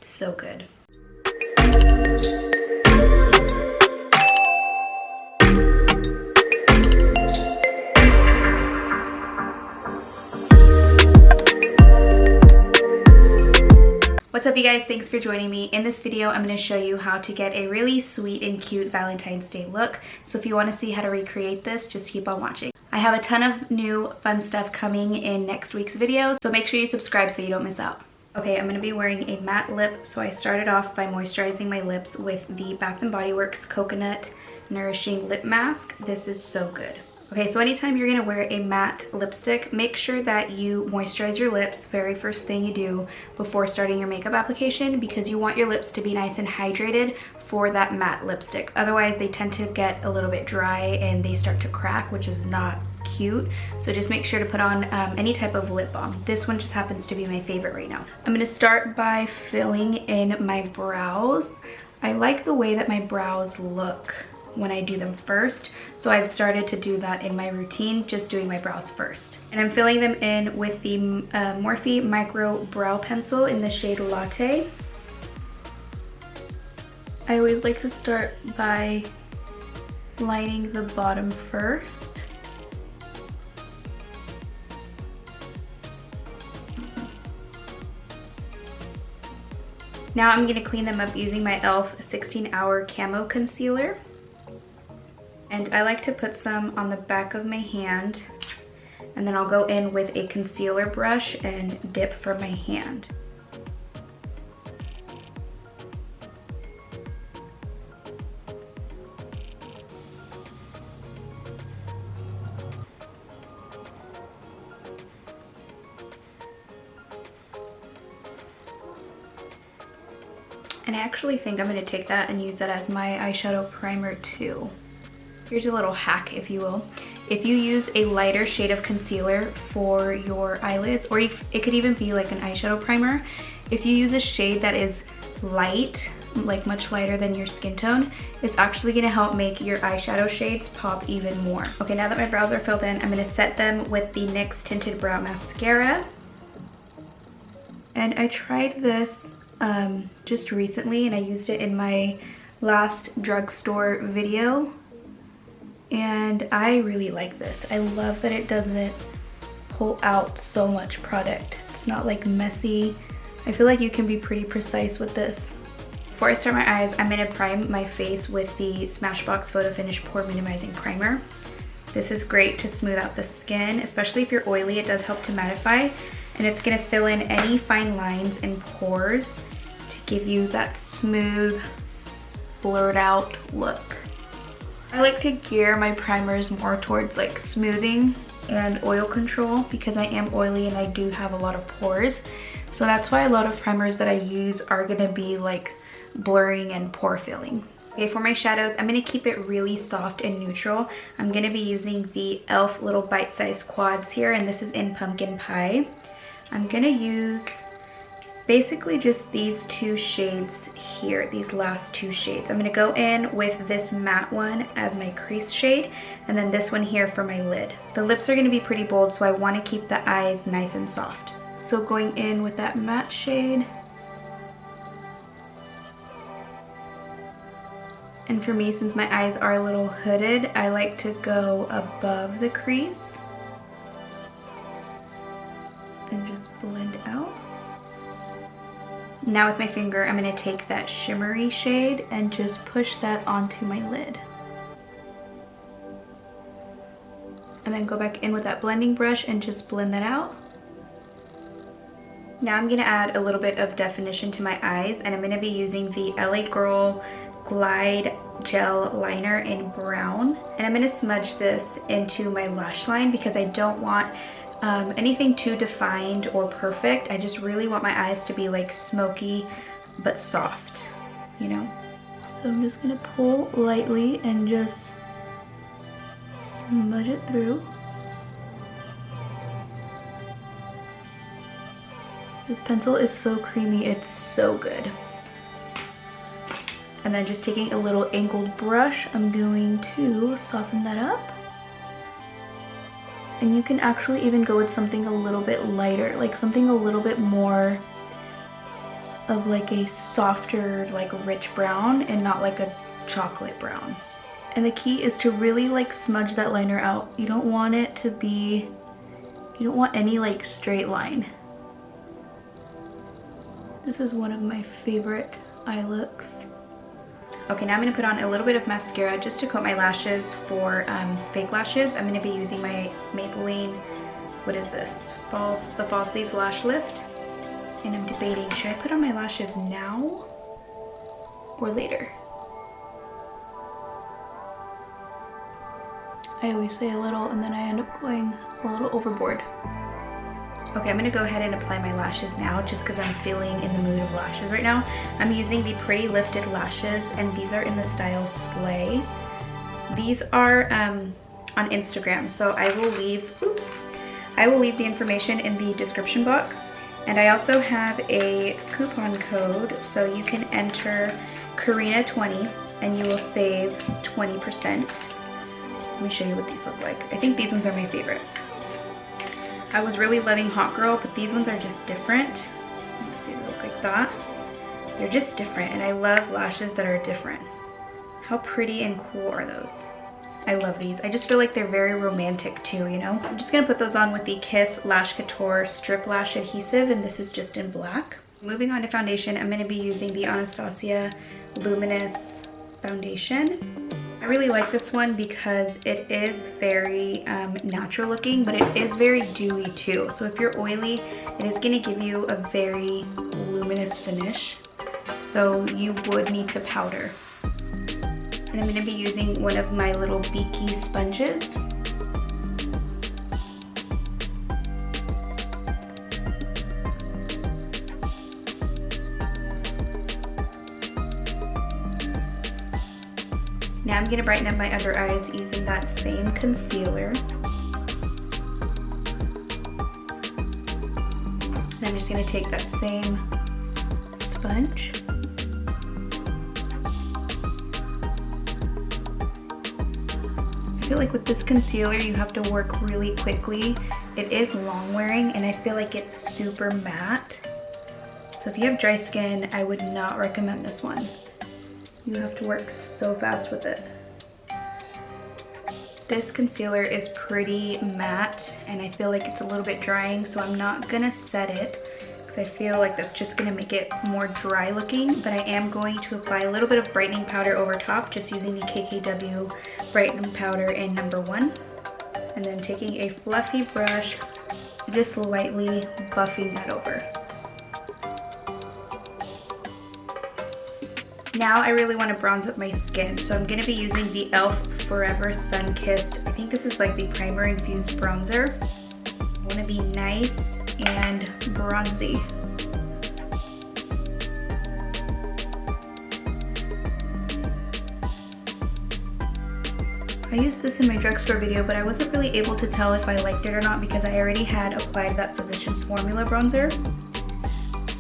So good. What's up you guys, thanks for joining me. In this video I'm going to show you how to get a really sweet and cute Valentine's Day look. So if you want to see how to recreate this, just keep on watching. I have a ton of new fun stuff coming in next week's video, so make sure you subscribe so you don't miss out. Okay, I'm going to be wearing a matte lip, so I started off by moisturizing my lips with the Bath & Body Works Coconut Nourishing Lip Mask. This is so good. Okay, so anytime you're gonna wear a matte lipstick, make sure that you moisturize your lips very first thing you do before starting your makeup application, because you want your lips to be nice and hydrated for that matte lipstick. Otherwise, they tend to get a little bit dry and they start to crack, which is not cute. So just make sure to put on any type of lip balm. This one just happens to be my favorite right now. I'm gonna start by filling in my brows. I like the way that my brows look when I do them first, so I've started to do that in my routine, just doing my brows first. And I'm filling them in with the Morphe Micro Brow Pencil in the shade Latte. I always like to start by lining the bottom first. Now I'm gonna clean them up using my e.l.f. 16-Hour Camo Concealer. And I like to put some on the back of my hand, and then I'll go in with a concealer brush and dip from my hand. And I actually think I'm going to take that and use that as my eyeshadow primer too. Here's a little hack, if you will. If you use a lighter shade of concealer for your eyelids, or it could even be like an eyeshadow primer, if you use a shade that is light, like much lighter than your skin tone, it's actually gonna help make your eyeshadow shades pop even more. Okay, now that my brows are filled in, I'm gonna set them with the NYX Tinted Brow Mascara. And I tried this just recently, and I used it in my last drugstore video. And I really like this. I love that it doesn't pull out so much product. It's not like messy. I feel like you can be pretty precise with this. Before I start my eyes, I'm gonna prime my face with the Smashbox Photo Finish Pore Minimizing Primer. This is great to smooth out the skin, especially if you're oily. It does help to mattify, and it's gonna fill in any fine lines and pores to give you that smooth, blurred out look. I like to gear my primers more towards like smoothing and oil control because I am oily and I do have a lot of pores. So that's why a lot of primers that I use are gonna be like blurring and pore filling. Okay, for my shadows, I'm gonna keep it really soft and neutral. I'm gonna be using the e.l.f. little bite-sized quads here, and this is in Pumpkin Pie. I'm gonna use basically just these two shades here, these last two shades. I'm gonna go in with this matte one as my crease shade, and then this one here for my lid. The lips are gonna be pretty bold, so I wanna keep the eyes nice and soft. So going in with that matte shade. And for me, since my eyes are a little hooded, I like to go above the crease and just blend out. Now with my finger, I'm gonna take that shimmery shade and just push that onto my lid. And then go back in with that blending brush and just blend that out. Now I'm gonna add a little bit of definition to my eyes, and I'm gonna be using the LA Girl Glide Gel Liner in brown. And I'm gonna smudge this into my lash line because I don't want anything too defined or perfect. I just really want my eyes to be like smoky but soft, you know? So I'm just gonna pull lightly and just smudge it through. This pencil is so creamy, it's so good. And then just taking a little angled brush, I'm going to soften that up. And you can actually even go with something a little bit lighter, like something a little bit more of like a softer, like rich brown and not like a chocolate brown. And the key is to really like smudge that liner out. You don't want it to be, you don't want any like straight line. This is one of my favorite eye looks. Okay, now I'm going to put on a little bit of mascara just to coat my lashes for fake lashes. I'm going to be using my Maybelline, what is this? The Falsies Lash Lift. And I'm debating, should I put on my lashes now or later? I always say a little and then I end up going a little overboard. Okay, I'm gonna go ahead and apply my lashes now just because I'm feeling in the mood of lashes right now. I'm using the Pretty Lifted Lashes and these are in the style Slay. These are on Instagram, so I will leave the information in the description box. And I also have a coupon code, so you can enter Karina20 and you will save 20%. Let me show you what these look like. I think these ones are my favorite. I was really loving Hot Girl, but these ones are just different. Let's see, they look like that. They're just different, and I love lashes that are different. How pretty and cool are those? I love these. I just feel like they're very romantic too, you know? I'm just gonna put those on with the Kiss Lash Couture Strip Lash Adhesive, and this is just in black. Moving on to foundation, I'm gonna be using the Anastasia Luminous foundation. I really like this one because it is very natural looking, but it is very dewy too. So if you're oily, it is gonna give you a very luminous finish. So you would need to powder. And I'm gonna be using one of my little beaky sponges. Now I'm gonna brighten up my under eyes using that same concealer. And I'm just gonna take that same sponge. I feel like with this concealer you have to work really quickly. It is long wearing and I feel like it's super matte. So if you have dry skin, I would not recommend this one. You have to work so fast with it. This concealer is pretty matte and I feel like it's a little bit drying, so I'm not gonna set it because I feel like that's just gonna make it more dry looking, but I am going to apply a little bit of brightening powder over top, just using the KKW Brighten powder in #1. And then taking a fluffy brush, just lightly buffing that over. Now I really want to bronze up my skin, so I'm going to be using the e.l.f. Forever Sunkissed. I think this is like the primer infused bronzer. I want to be nice and bronzy. I used this in my drugstore video, but I wasn't really able to tell if I liked it or not because I already had applied that Physicians Formula bronzer.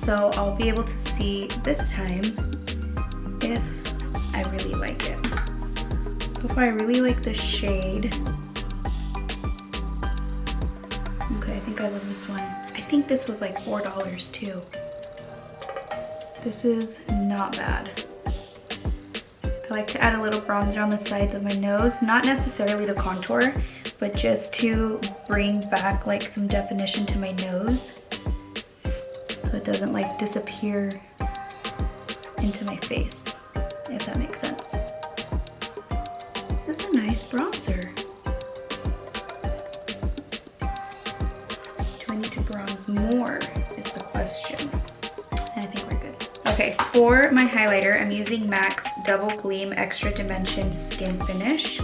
So I'll be able to see this time if I really like it. So far I really like this shade. Okay, I think I love this one. I think this was like $4 too. This is not bad. I like to add a little bronzer on the sides of my nose, not necessarily to contour, but just to bring back like some definition to my nose so it doesn't like disappear into my face, if that makes sense. This is a nice bronzer. Do I need to bronze more is the question. And I think we're good. Okay, for my highlighter, I'm using MAC's Double-Gleam Extra Dimension Skinfinish.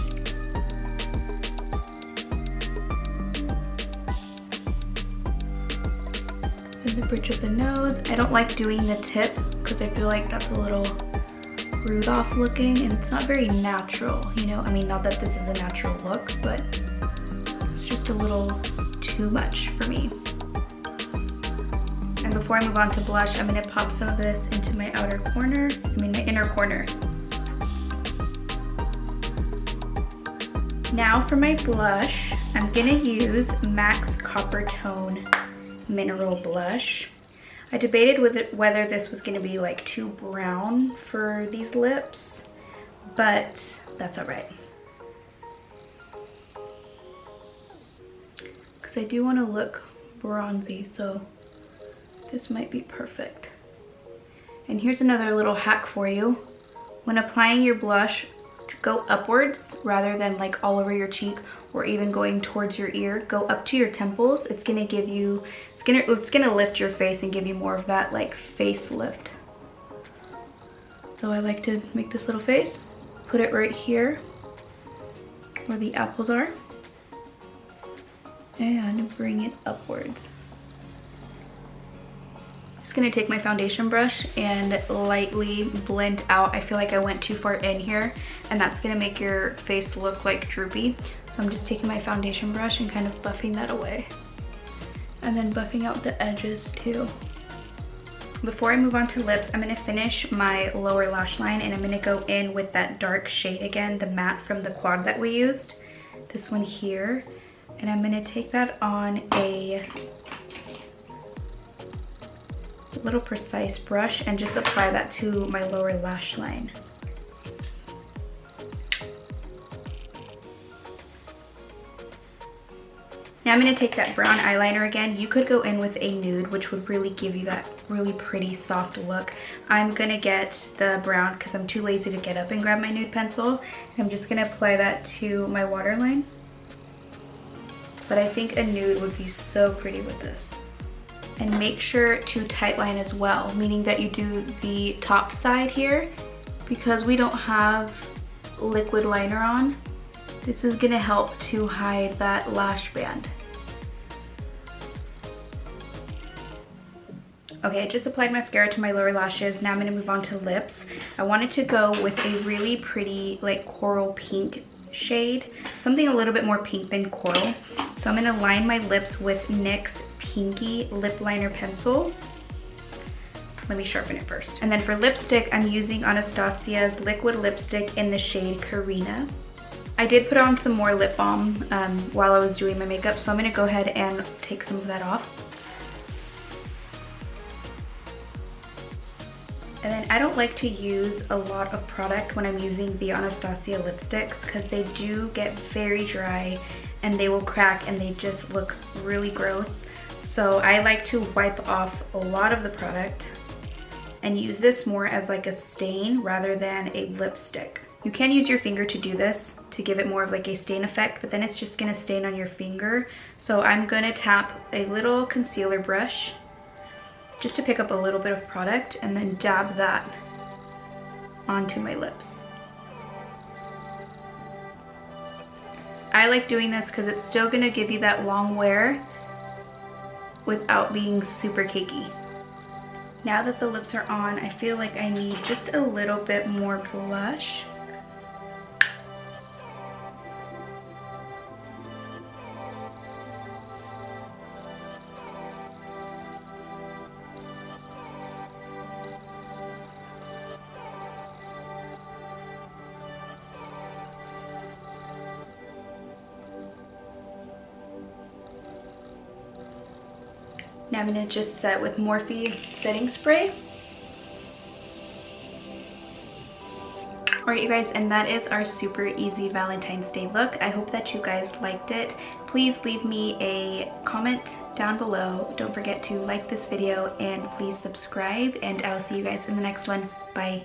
In the bridge of the nose. I don't like doing the tip because I feel like that's a little rude off looking and it's not very natural, you know? I mean, not that this is a natural look, but it's just a little too much for me. And before I move on to blush, I'm gonna pop some of this into my outer corner, my inner corner. Now for my blush, I'm gonna use MAC's Coppertone Mineral Blush. I debated with it whether this was going to be like too brown for these lips, but that's all right. Because I do want to look bronzy, so this might be perfect. And here's another little hack for you. When applying your blush, go upwards rather than like all over your cheek or even going towards your ear. Go up to your temples. It's gonna give you, it's gonna lift your face and give you more of that like face lift. So I like to make this little face, put it right here where the apples are, and bring it upwards. Just gonna take my foundation brush and lightly blend out. I feel like I went too far in here, and that's gonna make your face look like droopy. So I'm just taking my foundation brush and kind of buffing that away. And then buffing out the edges too. Before I move on to lips, I'm gonna finish my lower lash line, and I'm gonna go in with that dark shade again, the matte from the quad that we used. This one here. And I'm gonna take that on a little precise brush and just apply that to my lower lash line. Now I'm going to take that brown eyeliner again. You could go in with a nude, which would really give you that really pretty soft look. I'm going to get the brown because I'm too lazy to get up and grab my nude pencil. I'm just going to apply that to my waterline. But I think a nude would be so pretty with this. And make sure to tightline as well, meaning that you do the top side here. Because we don't have liquid liner on, this is gonna help to hide that lash band. Okay, I just applied mascara to my lower lashes. Now I'm gonna move on to lips. I wanted to go with a really pretty like coral pink shade, something a little bit more pink than coral. So I'm gonna line my lips with NYX Pinky Lip Liner Pencil. Let me sharpen it first. And then for lipstick, I'm using Anastasia's liquid lipstick in the shade Karina. I did put on some more lip balm while I was doing my makeup, so I'm gonna go ahead and take some of that off. And then I don't like to use a lot of product when I'm using the Anastasia lipsticks because they do get very dry and they will crack and they just look really gross. So I like to wipe off a lot of the product and use this more as like a stain rather than a lipstick. You can use your finger to do this to give it more of like a stain effect, but then it's just gonna stain on your finger. So I'm gonna tap a little concealer brush just to pick up a little bit of product and then dab that onto my lips. I like doing this because it's still gonna give you that long wear without being super cakey. Now that the lips are on, I feel like I need just a little bit more blush. Now I'm going to just set with Morphe setting spray. Alright you guys, and that is our super easy Valentine's Day look. I hope that you guys liked it. Please leave me a comment down below. Don't forget to like this video and please subscribe, and I'll see you guys in the next one. Bye.